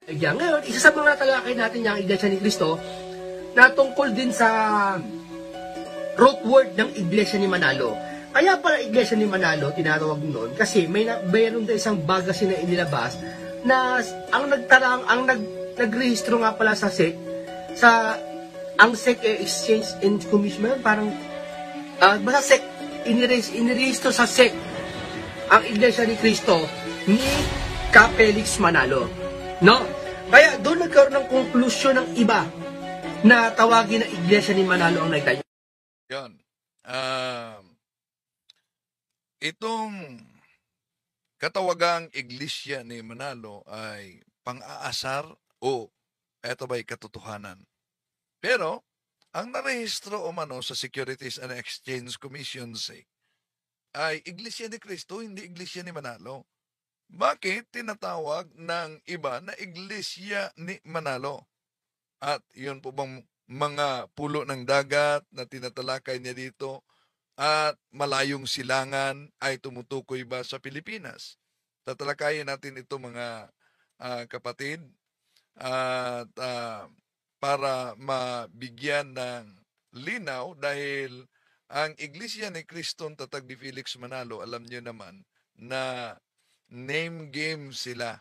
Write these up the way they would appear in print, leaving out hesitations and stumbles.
Ngayon, isa sa mga talakay natin yung Iglesia ni Cristo na tungkol din sa root word ng Iglesia ni Manalo. Kaya pala Iglesia ni Manalo, tinatawag noon, kasi mayroon din isang bagasin na inilabas na nagrehistro nga pala sa SEC, ang SEC Exchange and Commission, parang, basta SEC, inirehistro sa SEC ang Iglesia ni Cristo ni Felix Manalo. No? Kaya doon nagkaroon ng konklusyon ng iba na tawagin na Iglesia ni Manalo ang nagtayo. Yan. Itong katawagang Iglesia ni Manalo ay pang-aasar o eto ba'y katotohanan. Pero, ang narehistro umano sa Securities and Exchange Commission ay Iglesia ni Cristo, hindi Iglesia ni Manalo. Bakit tinatawag ng iba na Iglesia ni Manalo? At yun po bang mga pulo ng dagat na tinatalakay niya dito at malayong silangan ay tumutukoy ba sa Pilipinas? Tatalakayin natin ito mga kapatid at para mabigyan ng linaw dahil ang Iglesia ni Cristo Tatag ni Felix Manalo, alam niyo naman na name game sila.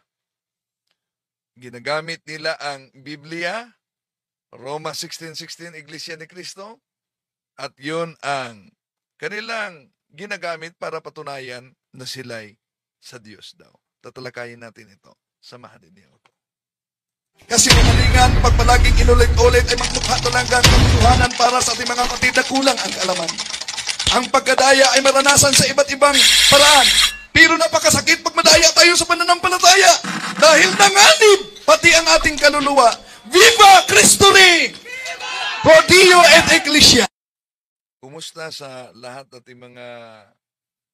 Ginagamit nila ang Biblia, Roma 16:16, Iglesia ni Cristo, at yun ang kanilang ginagamit para patunayan na sila'y sa Diyos daw. Tatalakayin natin ito. Samahan din niyo ako. Kasi kamalingan, pag palaging inulit-ulit ay magmukha talagang katotohanan para sa ating mga kapatid na kulang ang kaalaman. Ang pagkadaya ay maranasan sa iba't ibang paraan. Pero napakasakit pag madaya tayo sa pananampalataya dahil nanganib pati ang ating kaluluwa. Viva Cristo Rey! Pro Dio et Ecclesia! Kumusta sa lahat ating mga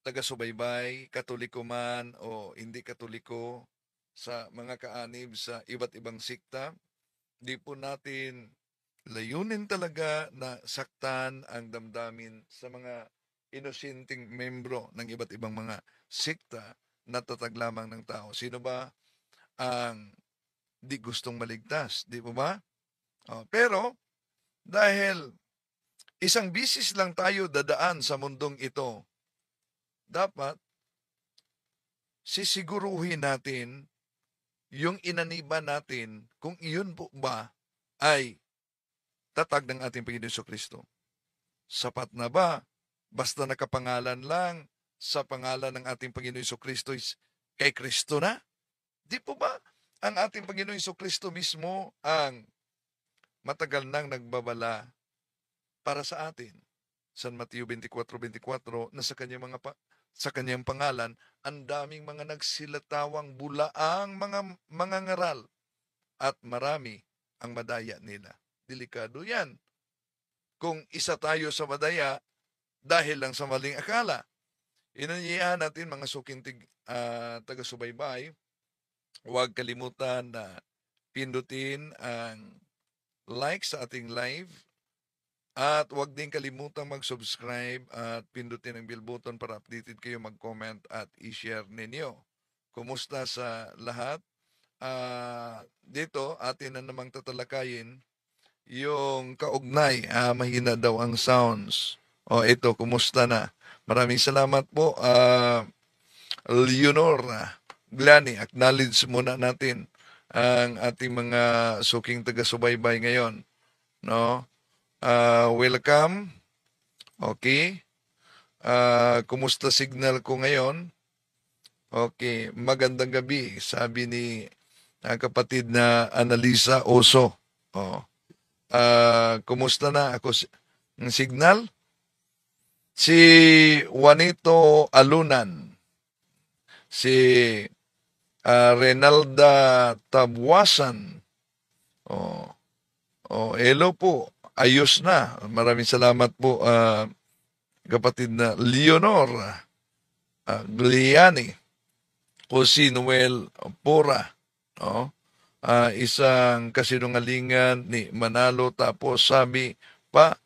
taga-subaybay, katoliko man o hindi katoliko, sa mga kaanib sa iba't ibang sikta? Di po natin layunin talaga na saktan ang damdamin sa mga inosenteng membro ng iba't ibang mga sikta na tatag lamang ng tao. Sino ba ang di gustong maligtas? Di po ba? Pero dahil isang bisis lang tayo dadaan sa mundong ito, dapat sisiguruhin natin yung inaniba natin kung iyon po ba ay tatag ng ating Panginoon Jesucristo. Sapat na ba? Basta nakapangalan lang sa pangalan ng ating Panginoon Jesucristo kay Kristo na? Di po ba ang ating Panginoon Jesucristo mismo ang matagal nang nagbabala para sa atin? San Mateo 24:24 na sa kanyang pangalan, ang daming mga nagsilatawang bulaang mga ngaral at marami ang madaya nila. Delikado yan. Kung isa tayo sa madaya dahil lang sa maling akala. Inanyayahan natin mga suking taga-subaybay, huwag kalimutan na pindutin ang like sa ating live at huwag din kalimutan mag-subscribe at pindutin ang bell button para updated kayo, mag-comment at i-share ninyo. Kumusta sa lahat? Dito atin na namang tatalakayin yung kaugnay. Mahina daw ang sounds. Ito, kumusta na? Maraming salamat po, Leonor Glani. Acknowledge muna natin ang ating mga suking taga-subaybay ngayon. No? Welcome. Okay. Kumusta signal ko ngayon? Okay. Magandang gabi, sabi ni kapatid na Analisa Oso. Kumusta na ako ng signal? Si Juanito Alunan, si Renalda Tabwasan. Hello po. Ayos na. Maraming salamat po, kapatid na Leonor Gliani o si Noel Pora. Isang kasinungalingan ni Manalo, tapos sabi pa,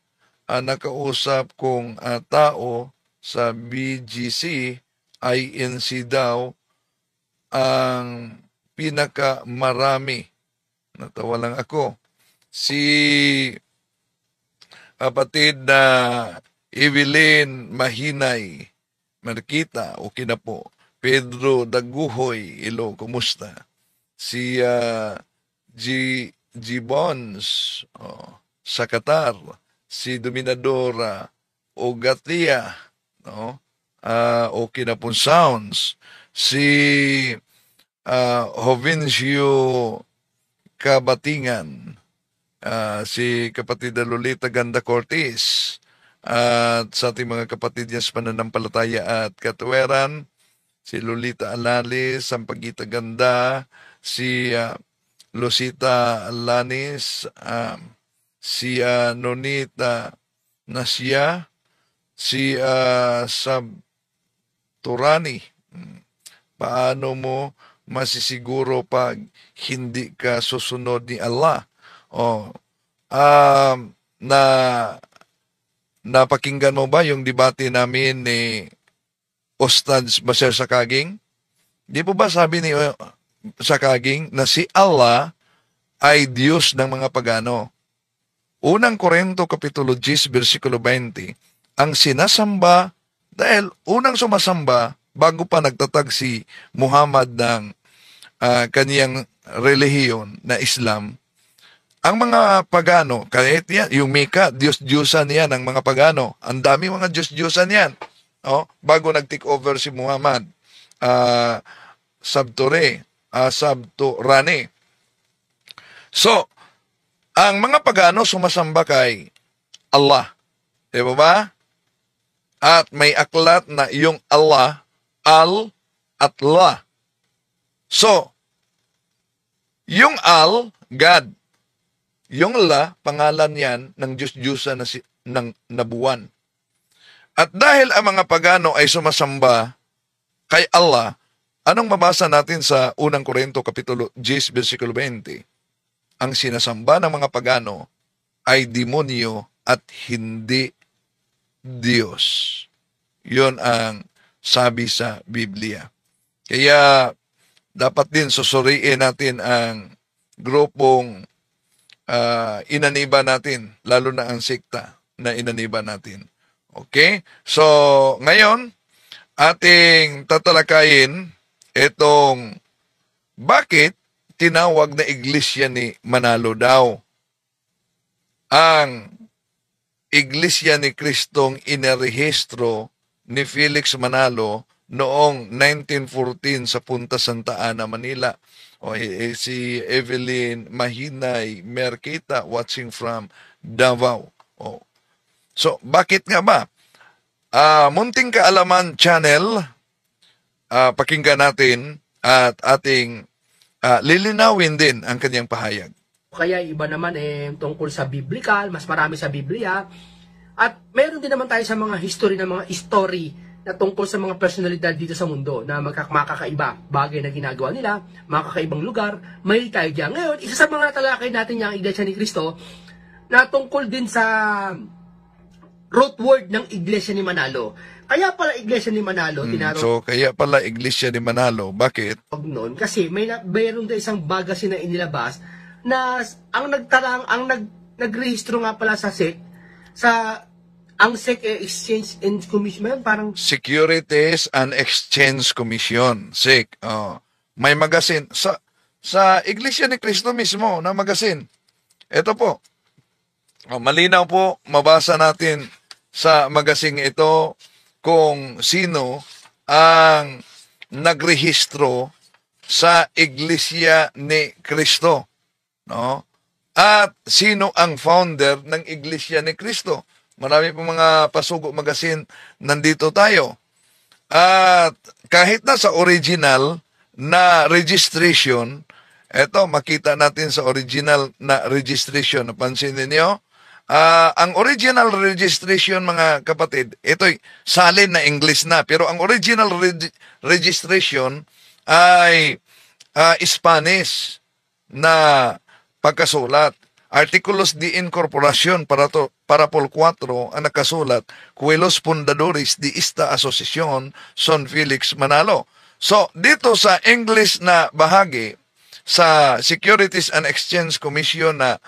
nakausap kong tao sa BGC, INC daw ang pinakamarami Natawa lang ako. Si kapatid na Evelyn Mahinay Marquita, okay na po. Pedro Daguhoy, hello, kumusta? Si G. G. Bones, sa Qatar. Si Dominadora Ogatia, no? Okay na po sounds. Si Jovencio Kabatingan, si kapatid na Lolita Ganda Cortez, at sa ating mga kapatid niya sa pananampalataya at katuweran, si Lolita Alalis, Sampaguita Ganda, si Losita Alanis, si Nonita Nasya, si Sabturani. Paano mo masisiguro pag hindi ka susunod ni Allah? Napakinggan mo ba yung debate namin ni Ustad Baser Sakaging? Di po ba sabi ni Sakaging na si Allah ay Diyos ng mga pagano? Unang Korinto Kapitulo 10, versikulo 20, ang sinasamba, dahil unang sumasamba bago pa nagtatag si Muhammad ng kaniyang relihiyon na Islam, ang mga pagano, kahit yan, yung Mika, Diyos-Diyosan yan ng mga pagano. Ang dami mga Diyos-Diyosan yan. Bago nag-take over si Muhammad, Sabturani. So, ang mga pagano sumasamba kay Allah. Di ba? At may aklat na yung Allah, Al at La. So, yung Al, God. Yung La, pangalan yan ng Diyos-Diyosan ng nabuwan. At dahil ang mga pagano ay sumasamba kay Allah, anong mabasa natin sa unang Korinto Kapitulo 10, versikulo 20? Ang sinasamba ng mga pagano ay demonyo at hindi Diyos. Yun ang sabi sa Biblia. Kaya dapat din susuriin natin ang grupong inaniba natin, lalo na ang sekta na inaniba natin. Okay? So, ngayon, ating tatalakayin itong bakit tinawag na iglesia ni Manalo daw. Ang iglesia ni Kristong inarehistro ni Felix Manalo noong 1914 sa Punta Santa Ana, Manila. Si Evelyn Mahinay Merquita watching from Davao. So, bakit nga ba? Munting Kaalaman Channel, pakinggan natin at ating lilinawin din ang kanyang pahayag. Kaya iba naman tungkol sa biblical, mas marami sa Biblia. At meron din naman tayo sa mga history na mga story na tungkol sa mga personalidad dito sa mundo na makakaiba bagay na ginagawa nila, mga kakaibang lugar, may tayo dyan. Ngayon, isa sa mga natalakay natin yung Iglesia ni Cristo na tungkol din sa root word ng Iglesia ni Manalo. Kaya pala Iglesia ni Manalo, So, kaya pala Iglesia ni Manalo. Bakit? Noon, kasi mayroon doon isang magasin na inilabas na ang nagrehistro nga pala sa SEC, ang SEC Exchange and Commission, parang Securities and Exchange Commission, SEC. May magasin sa Iglesia ni Cristo mismo na magasin. Ito po. Malinaw po, mabasa natin sa magasing ito kung sino ang nagrehistro sa Iglesia ni Cristo, no? At sino ang founder ng Iglesia ni Cristo? Marami po mga pasugo magasin, nandito tayo. At kahit na sa original na registration, eto makita natin sa original na registration, napansin niyo? Ang original registration, mga kapatid, ito'y salin na English na, pero ang original registration ay Spanish na pagkasulat. Artículos de Incorporación para Pol 4 ang nakasulat, Cuelos Fundadores de esta Asociación son Felix Manalo. So, dito sa English na bahagi, sa Securities and Exchange Commission na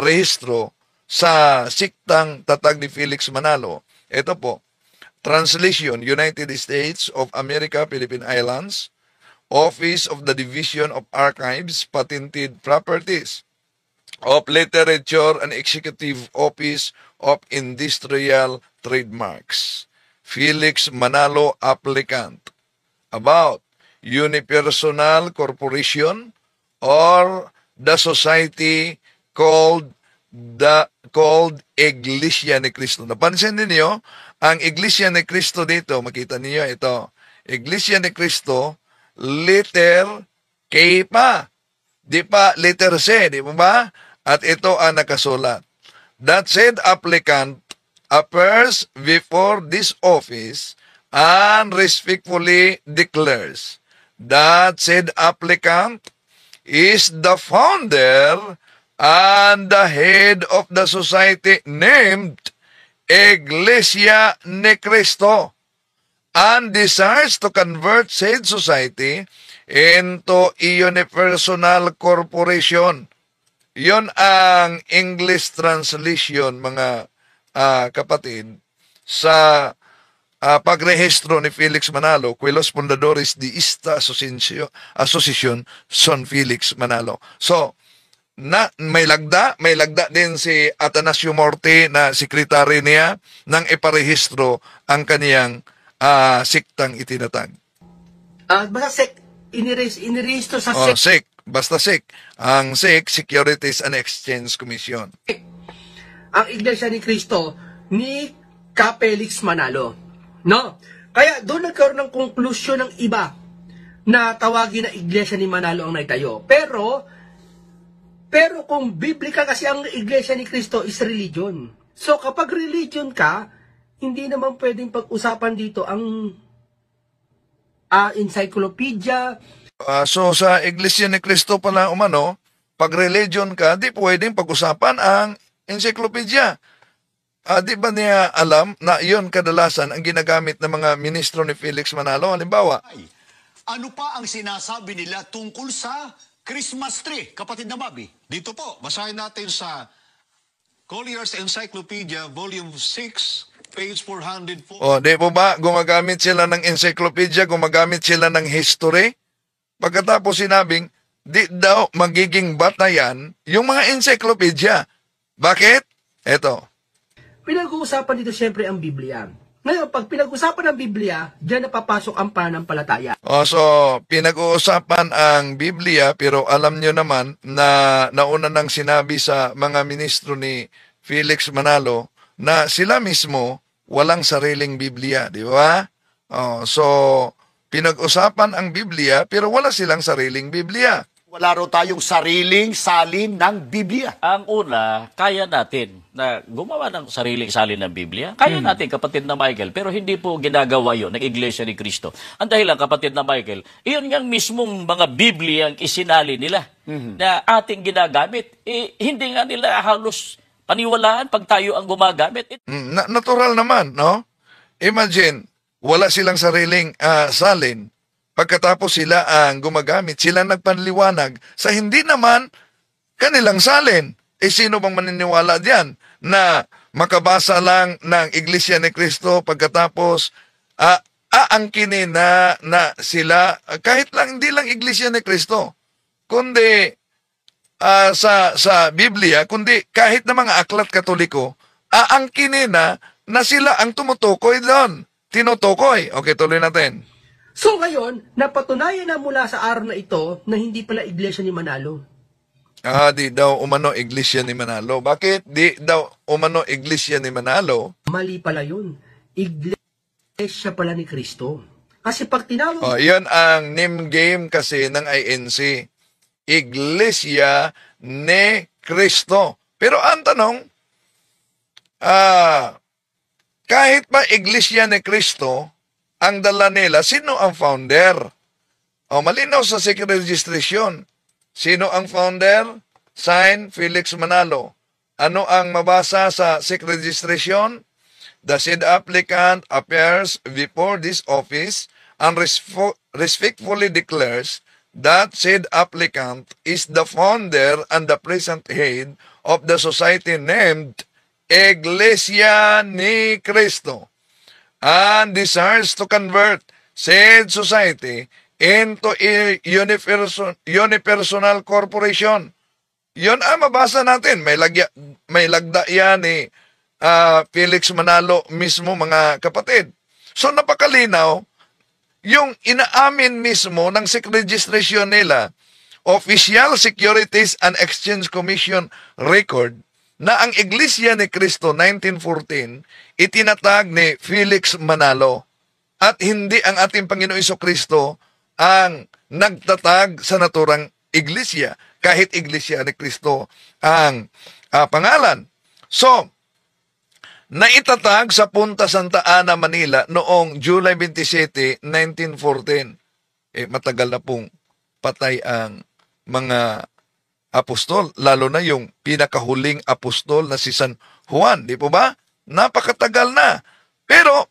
rehistro sa siktang tatag ni Felix Manalo. Ito po, Translation, United States of America, Philippine Islands, Office of the Division of Archives, Patented Properties, of Literature and Executive Office of Industrial Trademarks. Felix Manalo applicant. About Unipersonal Corporation or the society called Iglesia ni Cristo. Napansin niyo ang Iglesia ni Cristo dito, makita niyo ito. Iglesia ni Cristo, letter K pa. Di pa letter C, di ba? At ito ang nakasulat. That said applicant appears before this office and respectfully declares that said applicant is the founder and the head of the society named Iglesia ni Cristo and desires to convert said society into a unipersonal corporation. Yon ang English translation, mga kapatid, sa pagrehistro ni Felix Manalo, Quilos Fundadores de esta Asociación Son Felix Manalo. So, may lagda din si Atanasio Morte na sekretary niya nang iparehistro ang kaniyang siktang itinatag. Basta SEC, inirehistro sa SEC. SEC, basta SEC. Ang SEC, Securities and Exchange Commission. Ang Iglesia ni Cristo ni Felix Manalo. No? Kaya doon nagkaroon ng konklusyon ng iba na tawagin na Iglesia ni Manalo ang naitayo. Pero kung biblika kasi ang Iglesia ni Cristo is religion. So kapag religion ka, hindi naman pwedeng pag-usapan dito ang encyclopedia. So sa Iglesia ni Cristo pala umano, pag religion ka, di pwedeng pag-usapan ang encyclopedia. Di ba niya alam na iyon kadalasan ang ginagamit ng mga ministro ni Felix Manalo? Halimbawa, ano pa ang sinasabi nila tungkol sa Christmas tree, kapatid na Bobby? Dito po, basahin natin sa Collier's Encyclopedia, Volume 6, page 404. di po ba gumagamit sila ng encyclopedia, gumagamit sila ng history? Pagkatapos sinabing, di daw magiging batayan yung mga encyclopedia. Bakit? Eto. Pinag-uusapan dito siyempre ang Biblia. Ngayon, pag pinag-usapan ang Biblia, diyan napapasok ang pananampalataya. So, pinag-uusapan ang Biblia, pero alam nyo naman na nauna nang sinabi sa mga ministro ni Felix Manalo na sila mismo walang sariling Biblia, di ba? So, pinag-usapan ang Biblia, pero wala silang sariling Biblia. Wala raw tayong sariling salin ng Biblia. Ang una, kaya natin na gumawa ng sariling salin ng Biblia. Kaya natin, kapatid na Michael, pero hindi po ginagawa yun ng Iglesia ni Cristo. Ang dahilan, kapatid na Michael, iyon yung mismong mga Biblia ang isinali nila na ating ginagamit. Hindi nga nila halos paniwalaan pag tayo ang gumagamit. Natural naman, no? Imagine, wala silang sariling salin. Pagkatapos sila ang gumagamit, sila nagpanliwanag sa hindi naman kanilang salin. Sino bang maniniwala diyan na makabasa lang ng Iglesia ni Cristo pagkatapos aangkinin na sila, kahit lang, hindi lang Iglesia ni Cristo, kundi sa Biblia, kundi kahit na mga aklat Katoliko, aangkinin na sila ang tumutukoy doon. Tinutukoy. Okay, tuloy natin. So ngayon, napatunayan na mula sa araw na ito na hindi pala Iglesia ni Manalo. Di daw umano Iglesia ni Manalo. Bakit di daw umano Iglesia ni Manalo? Mali pala yun. Iglesia pala ni Cristo. Kasi pag tinawag... Yun ang name game kasi ng INC. Iglesia ni Cristo. Pero ang tanong, kahit pa Iglesia ni Cristo, ang dala nila, sino ang founder? Malinaw sa secret registration. Sino ang founder? Sign, Felix Manalo. Ano ang mabasa sa secret registration? The said applicant appears before this office and respectfully declares that said applicant is the founder and the present head of the society named Iglesia ni Cristo, and desires to convert said society into a unipersonal corporation. Yun ang mabasa natin. May lagda yan ni Felix Manalo mismo, mga kapatid. So napakalinaw, yung inaamin mismo ng SEC registration nila, Official Securities and Exchange Commission record, na ang Iglesia ni Cristo 1914 itinatag ni Felix Manalo at hindi ang ating Panginoon Jesucristo ang nagtatag sa naturang iglesia, kahit Iglesia ni Cristo ang pangalan. So, naitatag sa Punta Santa Ana, Manila noong July 27, 1914. Matagal na pong patay ang mga apostol, lalo na yung pinakahuling apostol na si San Juan, di po ba? Napakatagal na. Pero,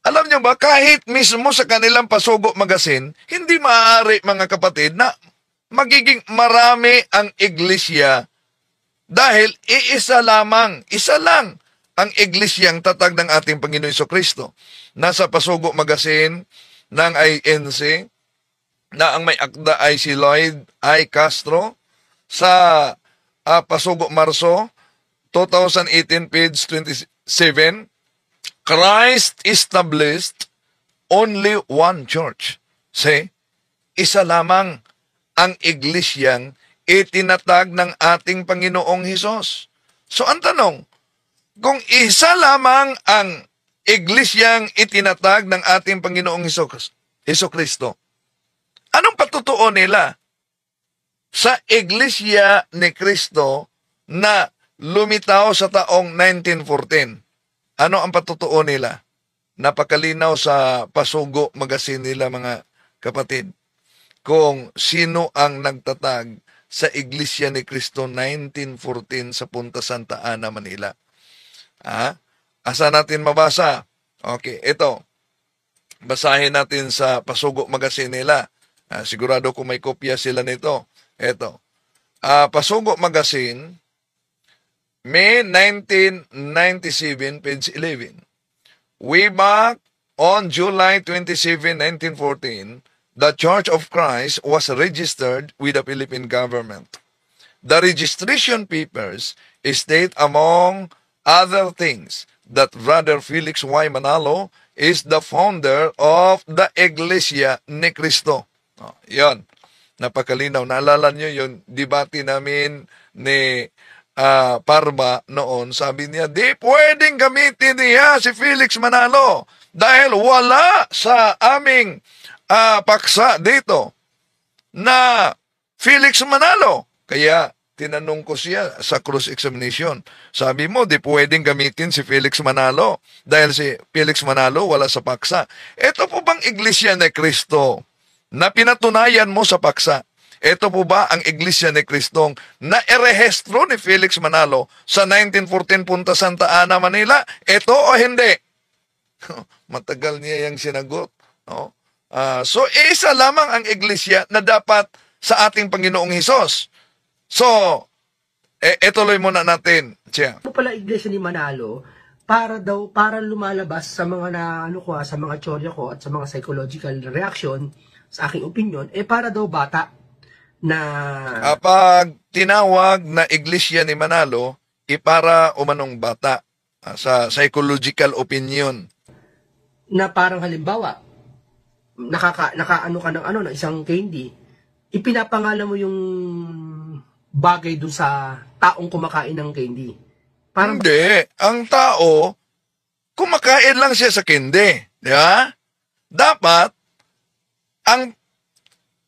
alam niyo ba, kahit mismo sa kanilang Pasugo Magazine, hindi maaari, mga kapatid, na magiging marami ang iglesia dahil isa lang ang iglesyang tatag ng ating Panginoon Jesucristo. Nasa Pasugo Magazine ng INC, na ang may akda ay si Lloyd I. Castro, sa Pasugo Marso 2018, page 27, Christ established only one church. See, isa lamang ang iglesyang itinatag ng ating Panginoong Hesus. So ang tanong, kung isa lamang ang iglesyang itinatag ng ating Panginoong Jesucristo, anong patutuo nila sa Iglesia ni Cristo na lumitaw sa taong 1914? Ano ang patutuo nila? Napakalinaw sa Pasugo Magazine nila, mga kapatid, kung sino ang nagtatag sa Iglesia ni Cristo 1914 sa Punta Santa Ana, Manila. Asa natin mabasa? Okay, ito. Basahin natin sa Pasugo Magazine nila. Sigurado kung may kopya sila nito. Ito. Pasugo Magazine, May 1997, page 11. Way back on July 27, 1914, the Church of Christ was registered with the Philippine government. The registration papers state, among other things, that Brother Felix Y. Manalo is the founder of the Iglesia ni Cristo. Yan. Napakalinaw. Naalala nyo yung debate namin ni Parma noon. Sabi niya, di pwedeng gamitin niya si Felix Manalo dahil wala sa aming paksa dito na Felix Manalo. Kaya tinanong ko siya sa cross-examination. Sabi mo, di pwedeng gamitin si Felix Manalo dahil si Felix Manalo wala sa paksa. Ito po bang Iglesia ni Cristo na pinatunayan mo sa paksa? Ito po ba ang Iglesia ni Cristong na erehestro ni Felix Manalo sa 1914 Punta Santa Ana, Manila? Ito o hindi? Matagal niya yung sinagot. No? So, isa lamang ang Iglesia na dapat sa ating Panginoong Hesus. So, ituloy muna natin. Siya. Ano pala Iglesia ni Manalo? Para lumalabas sa mga sa mga teorya ko at sa mga psychological reaction sa aking opinion, para daw bata na kapag tinawag na Iglesia ni Manalo, para umanong bata sa psychological opinion. Na parang halimbawa, nakaano ka ng isang candy, ipinapangalan mo yung bagay dun sa taong kumakain ng candy. Parang hindi. Ang tao, kumakain lang siya sa candy. Di ba? Dapat, ang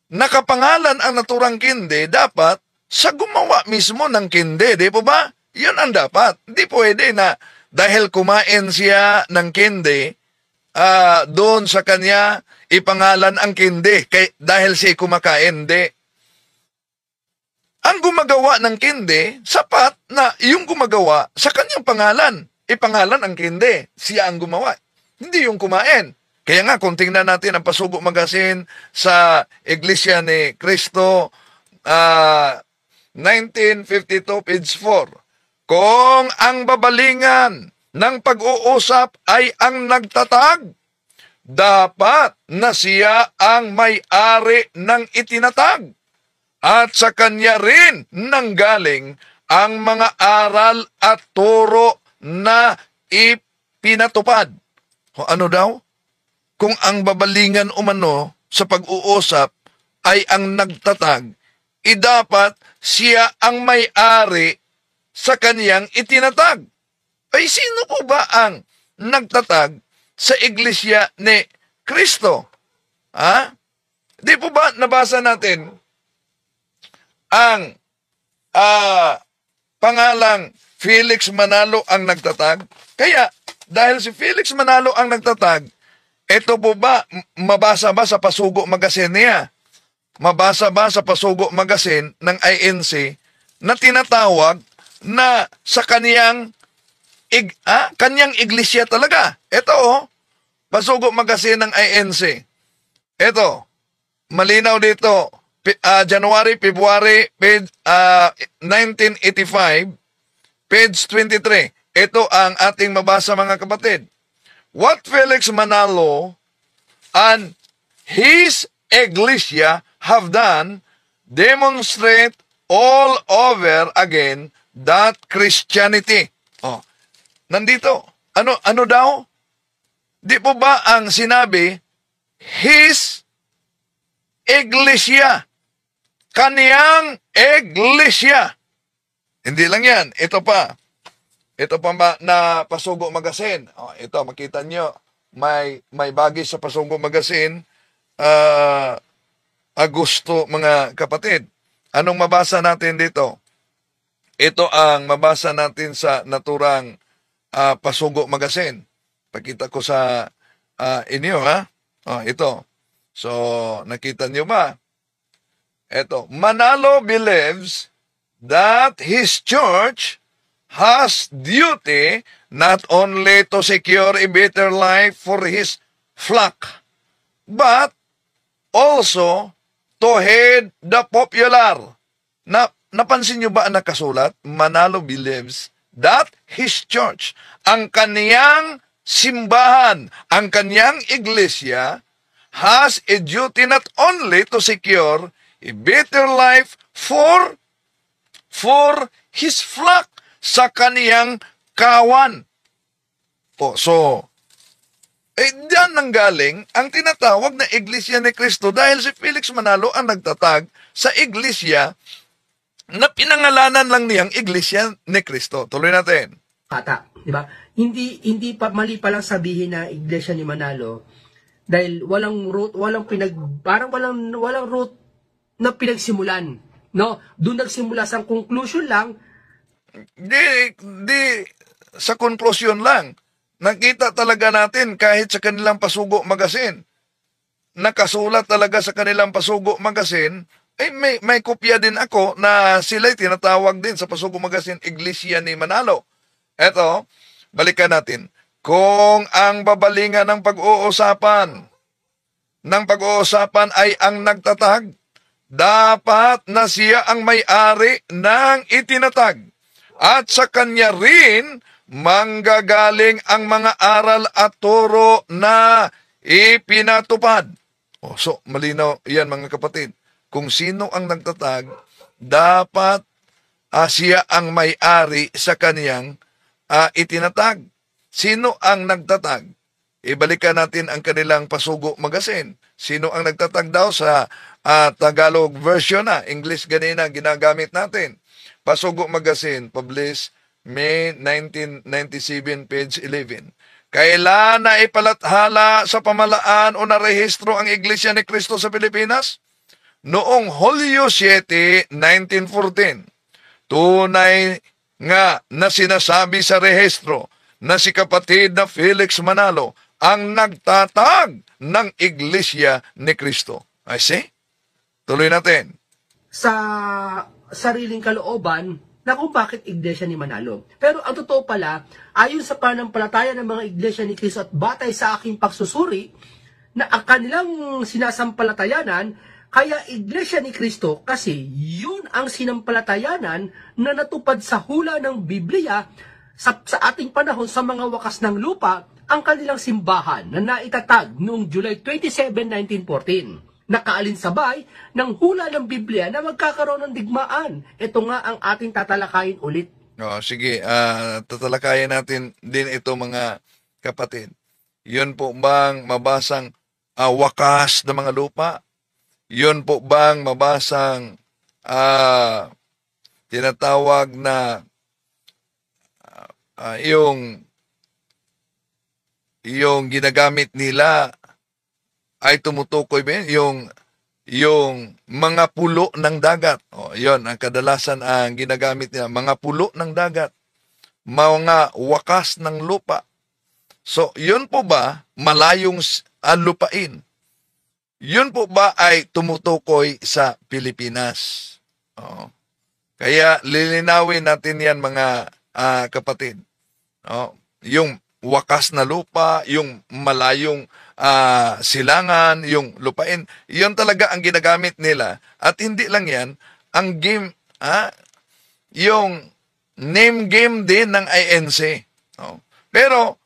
nakapangalan ang naturang kinde, dapat sa gumawa mismo ng kinde, di po ba? Yun ang dapat. Hindi pwede na dahil kumain siya ng kinde, doon sa kanya ipangalan ang kinde dahil siya kumakain. Hindi. Ang gumagawa ng kinde, sapat na yung gumagawa sa kanyang pangalan. Ipangalan ang kinde. Siya ang gumawa. Hindi yung kumain. Kaya nga, kung tingnan natin ang Pasugo Magazine sa Iglesia ni Cristo, 1952, page 4, kung ang babalingan ng pag-uusap ay ang nagtatag, dapat na siya ang may-ari ng itinatag at sa kanya rin nanggaling ang mga aral at turo na ipinatupad. O ano daw? Kung ang babalingan umano sa pag-uusap ay ang nagtatag, dapat siya ang may-ari sa kaniyang itinatag. Ay sino po ba ang nagtatag sa Iglesia ni Cristo? Ha? Di po ba nabasa natin ang pangalang Felix Manalo ang nagtatag? Kaya, dahil si Felix Manalo ang nagtatag, ito po ba, mabasa ba sa Pasugo Magazine niya? Mabasa ba sa Pasugo Magazine ng INC na tinatawag na sa kaniyang iglesia talaga? Ito Pasugo Magazine ng INC. Ito, malinaw dito, January, February, 1985, page 23. Ito ang ating mabasa mga kapatid. What Felix Manalo and his iglesia have done demonstrate all over again that Christianity. Nandito. Ano daw? Di po ba ang sinabi, his iglesia, kaniyang iglesia. Hindi lang yan. Ito pa na Pasugo Magazine. Ito, makita nyo, may bagis sa Pasugo Magazine, Agosto, mga kapatid. Anong mabasa natin dito? Ito ang mabasa natin sa naturang Pasugo Magazine. Pakita ko sa inyo, ha? Ito. So, nakita nyo ba? Ito. Manalo believes that his church has duty not only to secure a better life for his flock, but also to heed the popular. Napansin nyo ba ang nakasulat? Manalo believes that his church, ang kaniyang simbahan, ang kaniyang iglesia, has a duty not only to secure a better life for his flock, sa kaniyang kawan. Diyan nanggaling ang tinatawag na Iglesia ni Cristo dahil si Felix Manalo ang nagtatag sa iglesia na pinangalanan lang niyang Iglesia ni Cristo. Tuloy natin. Di ba? Hindi pa mali pa lang sabihin na Iglesia ni Manalo dahil walang root na pinagsimulan, no? Doon nagsimula sa conclusion lang. Di sa konklusyon lang. Nakita talaga natin kahit sa kanilang Pasugo Magazine. Nakasulat talaga sa kanilang Pasugo Magazine. May kopya din ako na sila'y tinatawag din sa Pasugo Magazine, Iglesia ni Manalo. Eto, balikan natin. Kung ang babalingan ng pag-uusapan ay ang nagtatag, dapat na siya ang may-ari ng itinatag. At sa kanya rin manggagaling ang mga aral at turo na ipinatupad. So, malinaw yan mga kapatid. Kung sino ang nagtatag, dapat siya ang may-ari sa kaniyang itinatag. Sino ang nagtatag? Ibalikan natin ang kanilang Pasugo Magazine. Sino ang nagtatag daw sa Tagalog version na? English ganina ginagamit natin. Pasugo Magazine, published May 1997, page 11. Kailan na ipalathala sa pamalaan o narehistro ang Iglesia ni Cristo sa Pilipinas? Noong Hulyo 7, 1914. Tunay nga na sinasabi sa rehistro na si kapatid na Felix Manalo ang nagtatag ng Iglesia ni Cristo. I see? Tuloy natin. Sa sariling kalooban, na kung bakit iglesia ni Manalo. Pero ang totoo pala, ayon sa pananampalataya ng mga iglesia ni Cristo at batay sa aking pagsusuri, na ang kanilang sinasampalatayanan, kaya iglesia ni Cristo kasi yun ang sinampalatayanan na natupad sa hula ng Biblia sa ating panahon sa mga wakas ng lupa, ang kanilang simbahan na naitatag noong July 27, 1914. Nakaalinsabay ng hula ng Biblia na magkakaroon ng digmaan. Ito nga ang ating tatalakayin ulit. Sige, tatalakayin natin din ito mga kapatid. Yun po bang mabasang wakas ng mga lupa? Yun po bang mabasang tinatawag na yung ginagamit nila ay tumutukoy ba yung mga pulo ng dagat. Yon ang kadalasan ang ginagamit nila, mga pulo ng dagat, mga wakas ng lupa. So, yun po ba malayong lupain? Yun po ba ay tumutukoy sa Pilipinas? Kaya lilinawin natin yan mga kapatid. Yung wakas na lupa, yung malayong silangan, yung lupain, yun talaga ang ginagamit nila. At hindi lang yan, ang game, yung name game din ng INC. Pero,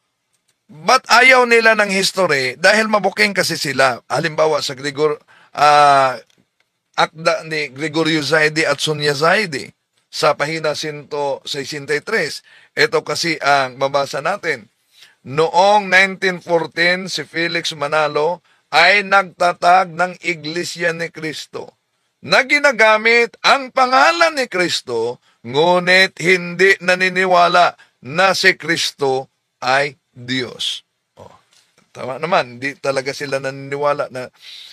ba't ayaw nila ng history? Dahil mabuking kasi sila. Halimbawa sa akda ni Gregorio Zaidi at Sonia Zaidi sa pahina 163. Ito kasi ang mabasa natin. Noong 1914, si Felix Manalo ay nagtatag ng Iglesia ni Cristo na ginagamit ang pangalan ni Cristo, ngunit hindi naniniwala na si Cristo ay Diyos. Tama naman, hindi talaga sila naniniwala na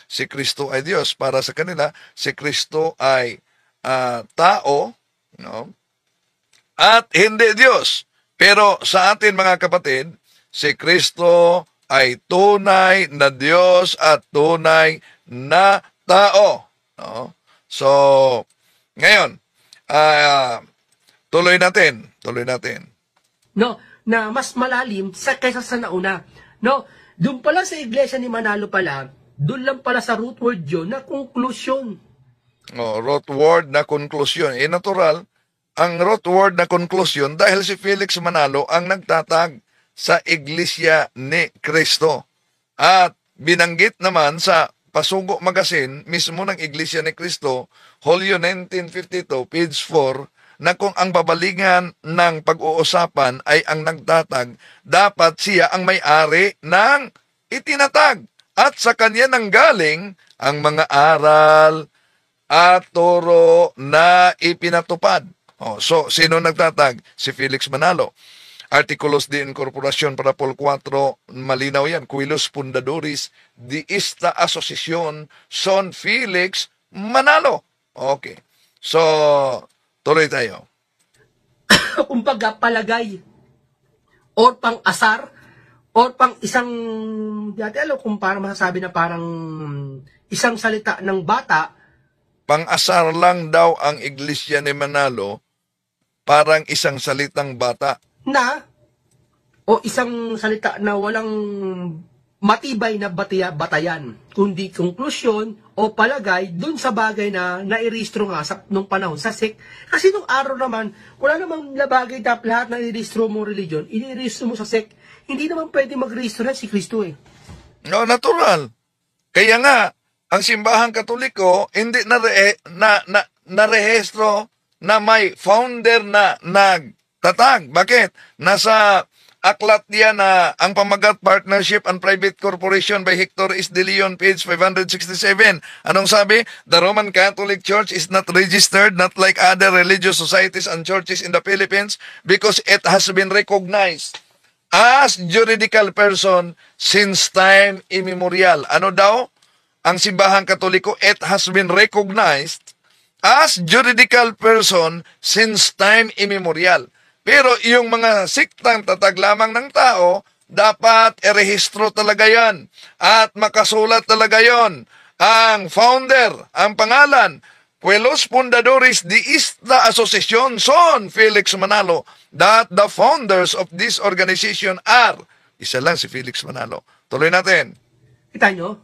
si Cristo ay Diyos. Para sa kanila, si Cristo ay tao, at hindi Diyos. Pero sa atin mga kapatid, si Kristo ay tunay na Diyos at tunay na tao. So, ngayon, tuloy natin. Na mas malalim kaysa sa nauna. Doon pala sa iglesia ni Manalo pala, doon lang pala sa root word yun na conclusion. Root word na conclusion. Natural, ang root word na conclusion dahil si Felix Manalo ang nagtatag sa Iglesia ni Cristo. At binanggit naman sa Pasugo Magazine, mismo ng Iglesia ni Cristo, Hulyo 1952, page 4, na kung ang babalingan ng pag-uusapan ay ang nagtatag, dapat siya ang may-ari ng itinatag. At sa kanya nanggaling ang mga aral at turo na ipinatupad. So, sino nagtatag? Si Felix Manalo. Artikulos de Incorporación para Paul 4, malinaw yan. Quilos Fundadores de esta Asociación son Felix Manalo. Okay. So, tuloy tayo. Kumbaga palagay or pang-asar or pang isang, dati alam kung parang masasabi na parang isang salita ng bata. Pang-asar lang daw ang Iglesia ni Manalo, parang isang salitang bata. O isang salita na walang matibay na batayan, kundi konklusyon o palagay dun sa bagay na nairehistro nga nung panahon sa SEC. Kasi nung araw naman, wala namang labagay lahat na irehistro mo religion, inirehistro mo sa SEC. Hindi naman pwede mag-rehistro na si Kristo eh. Natural. Kaya nga, ang simbahang Katoliko, hindi na-rehistro na may founder na nagtatag. Bakit? Nasa aklat niya na ang pamagat Partnership and Private Corporation by Hector S. De Leon, page 567. Anong sabi? The Roman Catholic Church is not registered, not like other religious societies and churches in the Philippines, because it has been recognized as juridical person since time immemorial. Ano daw? Ang simbahang Katoliko, it has been recognized as juridical person since time immemorial. Pero yung mga siktang tatag lamang ng tao, dapat erehistro talaga yan. At makasulat talaga yon. Ang founder, ang pangalan, fue los fundadores de esta asociación son Felix Manalo, that the founders of this organization are, isa lang si Felix Manalo. Tuloy natin. Kita nyo?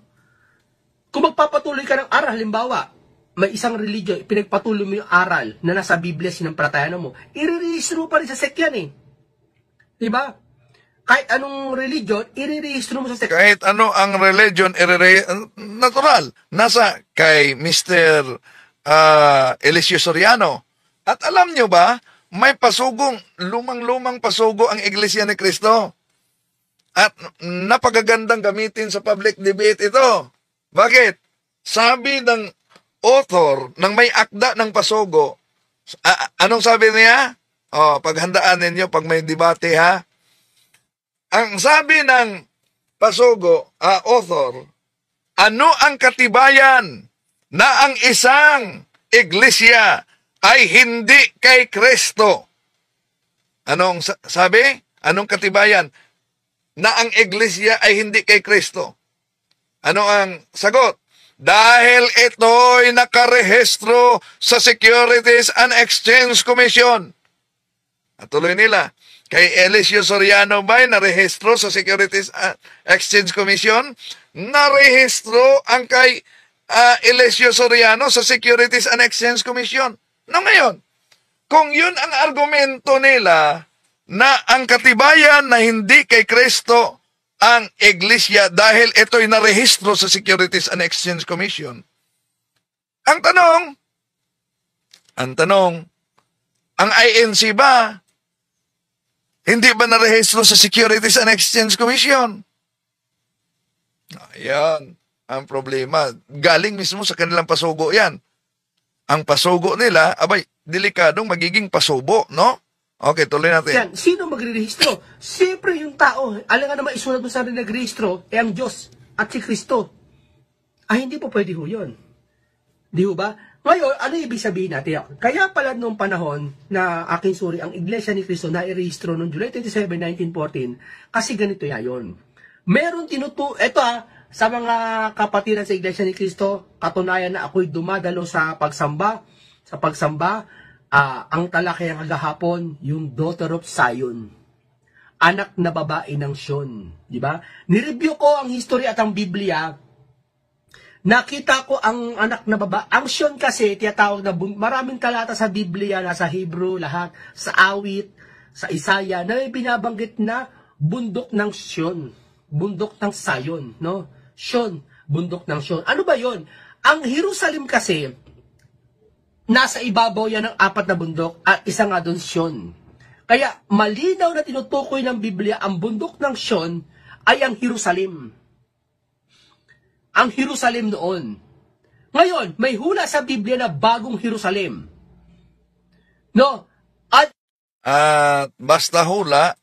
Kung magpapatuloy ka ng aral, halimbawa, may isang religion, pinagpatuloy mo yung aral na nasa Biblia, sinampalatayanan mo, i-re-registro mo pa rin sa sect yan eh. Diba? Kahit anong religion, i-re-registro mo sa sect. Kahit ano ang religion, natural. Nasa kay Mr. Eliseo Soriano. At alam nyo ba, may pasugong, lumang-lumang pasugo ang Iglesia ni Cristo. At napagagandang gamitin sa public debate ito. Bakit? Sabi ng author ng may akda ng pasugo, anong sabi niya? Paghandaan ninyo pag may debate ha. Ang sabi ng pasugo, author, ano ang katibayan na ang isang iglesia ay hindi kay Kristo? Anong sabi? Anong katibayan na ang iglesia ay hindi kay Kristo? Ano ang sagot? Dahil ito'y nakarehistro sa Securities and Exchange Commission. At tuloy nila, kay Eliseo Soriano ba'y narehistro sa Securities and Exchange Commission? Narehistro ang kay Eliseo Soriano sa Securities and Exchange Commission. No, ngayon, kung yun ang argumento nila na ang katibayan na hindi kay Kristo ang iglesia dahil ito'y narehistro sa Securities and Exchange Commission, ang tanong, ang INC ba hindi ba narehistro sa Securities and Exchange Commission? Ayan ang problema. Galing mismo sa kanilang pasugo yan. Ang pasugo nila, abay, delikadong magiging pasubo, no? Okay, tuloy natin. Yan, sino magre-rehistro? Siyempre yung tao. Alam nga naman isulat mo sa rin nag-rehistro, ang Diyos at si Kristo. Hindi po pwede ho yun. Di ho ba? Ngayon, ano ibig sabihin natin? Kaya pala nung panahon na aking suri, ang Iglesia ni Cristo na i-rehistro noong July 27, 1914, kasi ganito yan. Meron sa mga kapatiran sa Iglesia ni Cristo, katunayan na ako'y dumadalo sa pagsamba. Sa pagsamba, ang talakayang agahapon, yung daughter of Zion, anak na babae ng Sion. Diba? Nireview ko ang history at ang Biblia. Nakita ko ang anak na babae. Ang Sion kasi, tiyatawag na maraming talata sa Biblia, nasa Hebrew, lahat, sa Awit, sa Isaiah, na may binabanggit na bundok ng Sion. Bundok ng Zion, no? Sion, bundok ng Sion. Ano ba yon? Ang Jerusalem kasi, nasa ibabaw yan ng 4 na bundok at isa nga doon Sion. Kaya malinaw na tinutukoy ng Biblia ang bundok ng Sion ay ang Jerusalem. Ang Jerusalem noon. Ngayon, may hula sa Biblia na bagong Jerusalem. No? At basta hula,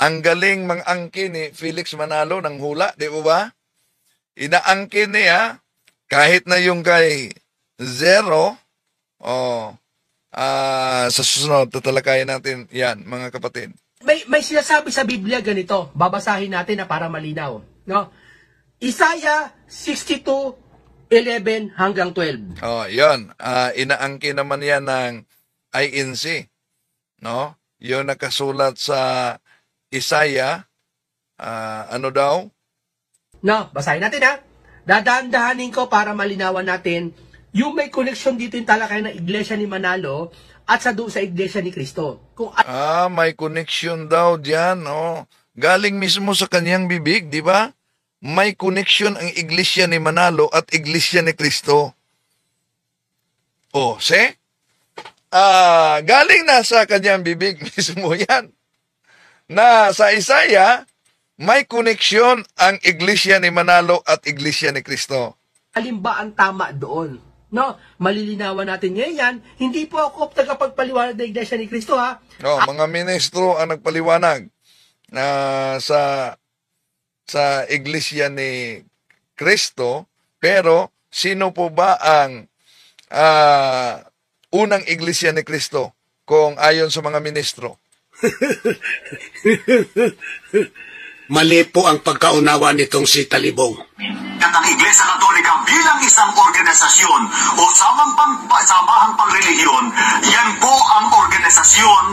ang galing mang-angkin ni Felix Manalo ng hula, di ba? Inaangkin niya, kahit na yung kay zero, sa susunod, tatalakayan natin yan, mga kapatid. May sinasabi sa Biblia ganito, babasahin natin na para malinaw. No? Isaiah 62:11 hanggang 12. Yan. Inaangkin naman yan ng INC. No? Yung nakasulat sa Isaiah, ano daw? No, basahin natin ha. Dadaan-dahanin ko para malinawan natin yung may connection dito yung talakay ng Iglesia ni Manalo at sa doon sa Iglesia ni Cristo. May connection daw diyan, oh. Galing mismo sa kanyang bibig, di ba? May connection ang Iglesia ni Manalo at Iglesia ni Cristo. See? Galing na sa kanyang bibig mismo yan. Na sa Isaiah, may connection ang Iglesia ni Manalo at Iglesia ni Cristo. Alin ba ang tama doon? No, malilinawan natin ngayon yan. Hindi po ako tagapagpaliwanag ng Iglesia ni Cristo ha. No, mga ministro ang nagpaliwanag na sa Iglesia ni Cristo, pero sino po ba ang unang Iglesia ni Cristo kung ayon sa mga ministro? Mali po ang pagkaunawa nitong si Talibong. At ang Iglesia Katolika bilang isang organisasyon o samahang pangrelihiyon, yan po ang organisasyon.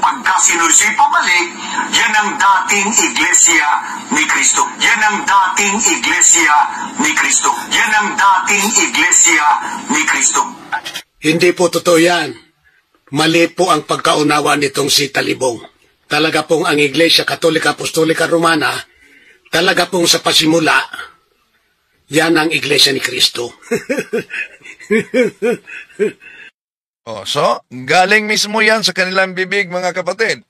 Pagka sinusi pabalik, yan ang dating Iglesia ni Kristo. Yan ang dating Iglesia ni Kristo. Yan ang dating Iglesia ni Kristo. Hindi po totoo yan. Mali po ang pagkaunawa nitong si Talibong. Talaga pong ang Iglesia Katolika Apostolika Romana, talaga pong sa pasimula, yan ang Iglesia ni Kristo. So, galing mismo yan sa kanilang bibig, mga kapatid.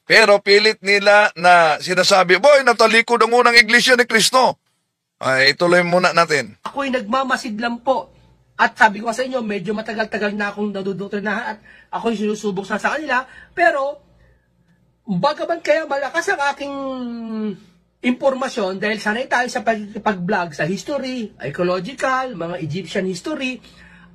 Pero pilit nila na sinasabi, boy, natalikod ang unang Iglesia ni Kristo. Ay, ituloy muna natin. Ako'y nagmamasid lang po. At sabi ko sa inyo, medyo matagal-tagal na akong nadudoktrinahan at ako'y sinusubok sa kanila. Pero, bagaman kaya malakas ang aking impormasyon dahil sanay tayo sa pag-vlog sa history, ecological, mga Egyptian history,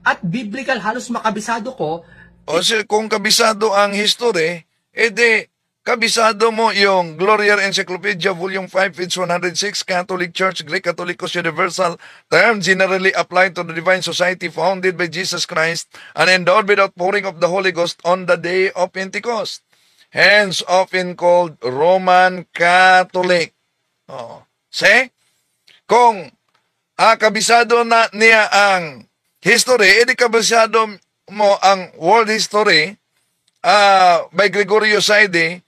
at biblical, halos makabisado ko. O kung kabisado ang history, edi kabisado mo yung Gloriar Encyclopedia, Volume 5, page 106, Catholic Church, Greek Catholicos Universal, term generally applied to the Divine Society founded by Jesus Christ and endowed with outpouring of the Holy Ghost on the day of Pentecost. Hence, often called Roman Catholic. See? Kung kabisado na niya ang history, edi kabisado mo ang world history by Gregorio Saide,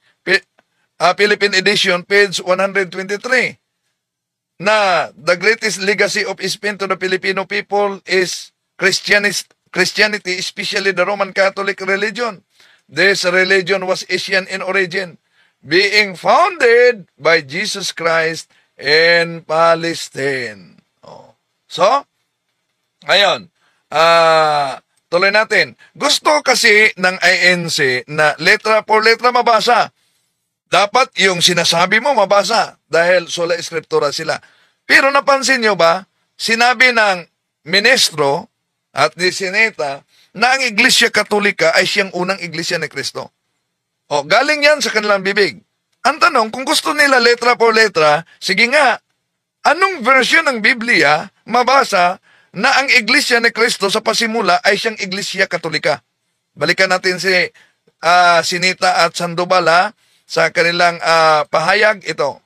Philippine edition, page 123, na the greatest legacy of Spain to the Filipino people is Christianity, especially the Roman Catholic religion. This religion was Asian in origin, being founded by Jesus Christ in Palestine. So, ngayon, tuloy natin. Gusto kasi ng INC na letra por letra mabasa. Dapat yung sinasabi mo mabasa dahil sola escritura sila. Pero napansin nyo ba, sinabi ng ministro at ni Sineta na ang Iglesia Katolika ay siyang unang Iglesia ni Kristo. Galing yan sa kanilang bibig. Ang tanong, kung gusto nila letra por letra, sige nga, anong version ng Biblia mabasa na ang Iglesia ni Kristo sa pasimula ay siyang Iglesia Katolika? Balikan natin si Sinita at Sandoval sa kanilang pahayag ito.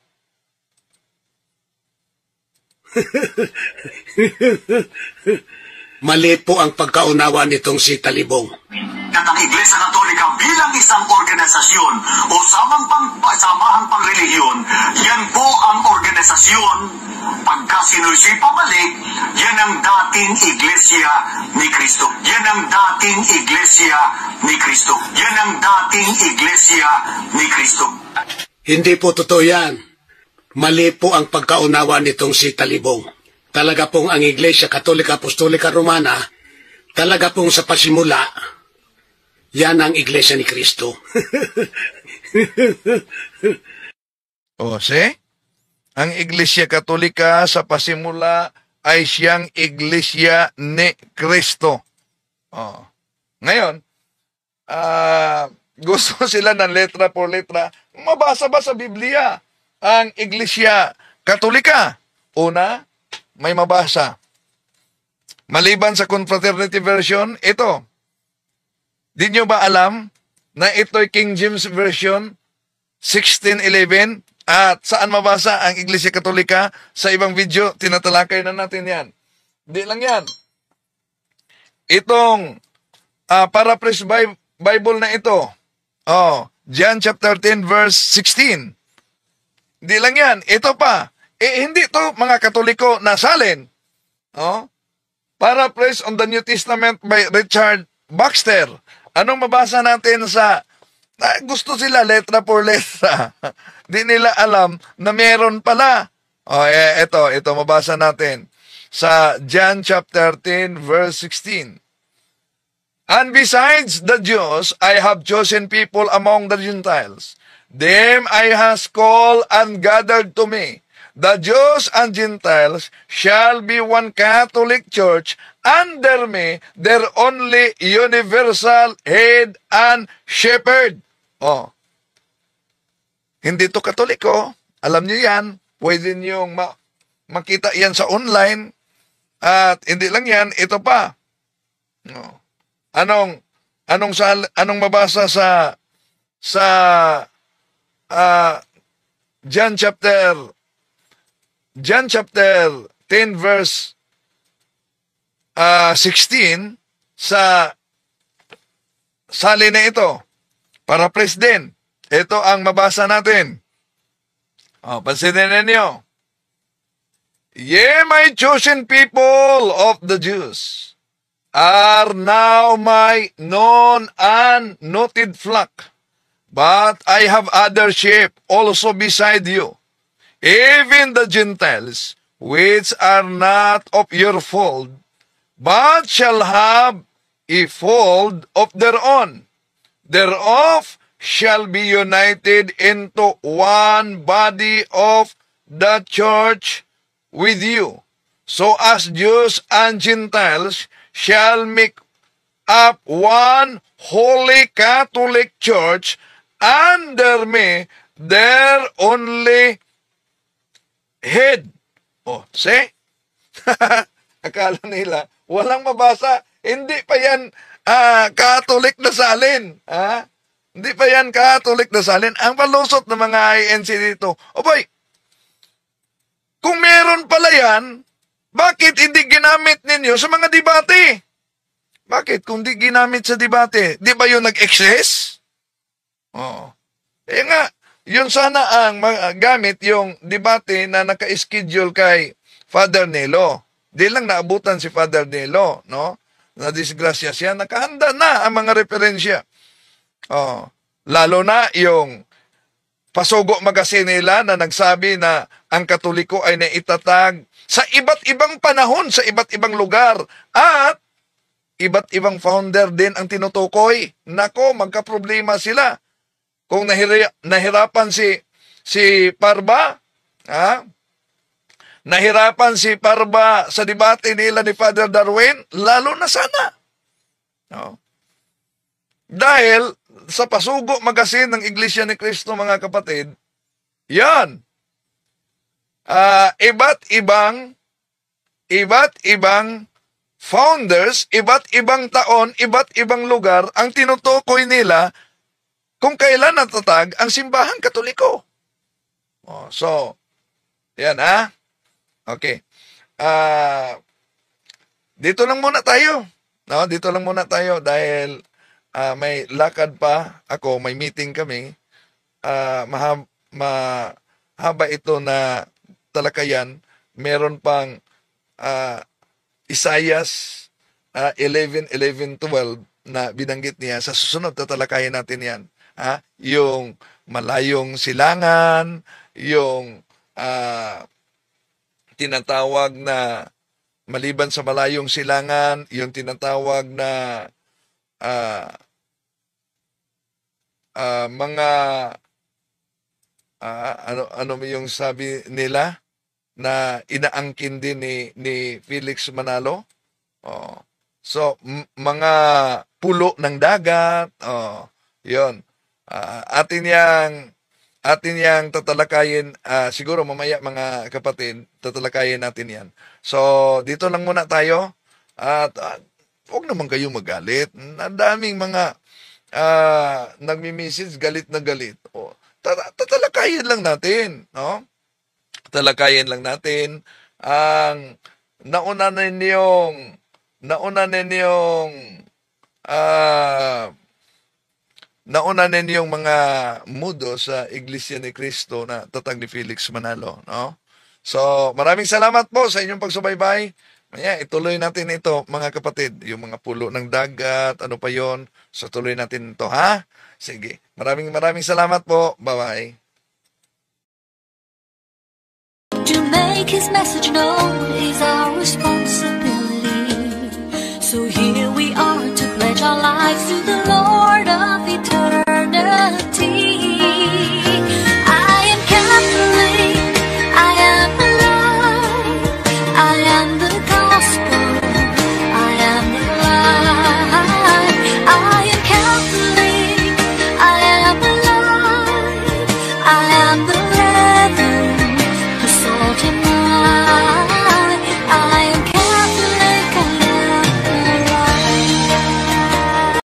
Mali po ang pagkaunawa nitong si Talibong. At ang Iglesia Katolika bilang isang organisasyon o samahang pangrelihiyon, yan po ang organisasyon. Pagka sinusi pabalik, yan ang dating Iglesia ni Kristo. Yan ang dating Iglesia ni Kristo. Yan ang dating Iglesia ni Kristo. Hindi po totoo yan. Mali po ang pagkaunawa nitong si Talibong. Talaga pong ang Iglesia Katolika Apostolika Romana, talaga pong sa pasimula, yan ang Iglesia ni Kristo. See? Ang Iglesia Katolika sa pasimula ay siyang Iglesia ni Kristo. Ngayon, gusto sila ng letra por letra, mabasa ba sa Biblia ang Iglesia Katolika? Una, may mabasa. Maliban sa Confraternity Version, ito. Di nyo ba alam na ito'y King James Version 1611? At saan mabasa ang Iglesia Katolika? Sa ibang video, tinatalakay na natin yan. Di lang yan. Itong paraphrase Bible na ito. John chapter 10 verse 16. Di lang yan. Ito pa. Hindi to mga Katoliko nasalin. Paraphrase on the New Testament by Richard Baxter. Anong mabasa natin sa gusto sila letra por letra. Di nila alam na meron pala. Ito mabasa natin sa John chapter 10 verse 16. And besides the Jews, I have chosen people among the Gentiles. Them I has called and gathered to me. The Jews and Gentiles shall be one Catholic Church under me, their only universal head and shepherd. Hindi to Katoliko. Alam niyo yan, pwede niyong makita yan sa online. At hindi lang yan, ito pa. No. Anong mabasa sa John chapter 10 verse 16 sa salin na ito. Paraphrase din. Ito ang mabasa natin. Pansinin ninyo. Ye, my chosen people of the Jews, are now my known and noted flock. But I have other sheep also beside you, even the Gentiles, which are not of your fold, but shall have a fold of their own. Thereof shall be united into one body of the church with you. So as Jews and Gentiles shall make up one holy Catholic church under me, their only head. See? Akala nila, walang mabasa. Hindi pa yan Catholic na salin. Hindi pa yan Catholic na salin. Ang palusot ng mga INC dito, boy, kung meron pala yan, bakit hindi ginamit ninyo sa mga debate? Bakit? Kung di ginamit sa debate, di ba yun nag-excess? Nga, yun sana ang gamit yung debate na naka-schedule kay Father Nelo. Di lang naabutan si Father Nelo, no? Na-disgrasya siya, nakahanda na ang mga referensya. Lalo na yung Pasugo Magazine nila na nagsabi na ang Katoliko ay naitatag sa iba't ibang panahon, sa iba't ibang lugar, at iba't ibang founder din ang tinutukoy. Nako, magka-problema sila. Kung nahirapan si Parba, nahirapan si Parba sa debate nila ni Father Darwin, lalo na sana. Dahil sa Pasugo Magazine ng Iglesia ni Cristo, mga kapatid, yan. Iba't ibang founders, iba't ibang taon, iba't ibang lugar ang tinutukoy nila kung kailan natatag ang simbahang Katoliko. So, yan Okay. Dito lang muna tayo. No, dito lang muna tayo dahil may lakad pa ako, may meeting kami. Mahaba ito na talakayan. Meron pang Isaias 11:11-12 na binanggit niya. Sa susunod tatalakayin natin yan. Yung malayong silangan, yung tinatawag na maliban sa malayong silangan, yung tinatawag na mga ano yung sabi nila na inaangkin din ni Felix Manalo. So mga pulo ng dagat, yon. Atin yang tatalakayin siguro mamaya, mga kapatid, tatalakayin natin yan. So dito lang muna tayo at huwag naman kayo magalit. Ang daming mga nagmi-message galit na galit. Tatalakayin lang natin, no? Tatalakayin lang natin ang nauna ninyong mga mudo sa Iglesia ni Cristo na tatag ni Felix Manalo, no? So, maraming salamat po sa inyong pagsubaybay. Ituloy natin ito, mga kapatid. Yung mga pulo ng dagat, ano pa yon. So, tuloy natin ito, ha? Sige. Maraming salamat po. Bye-bye. To make his message known is our responsibility.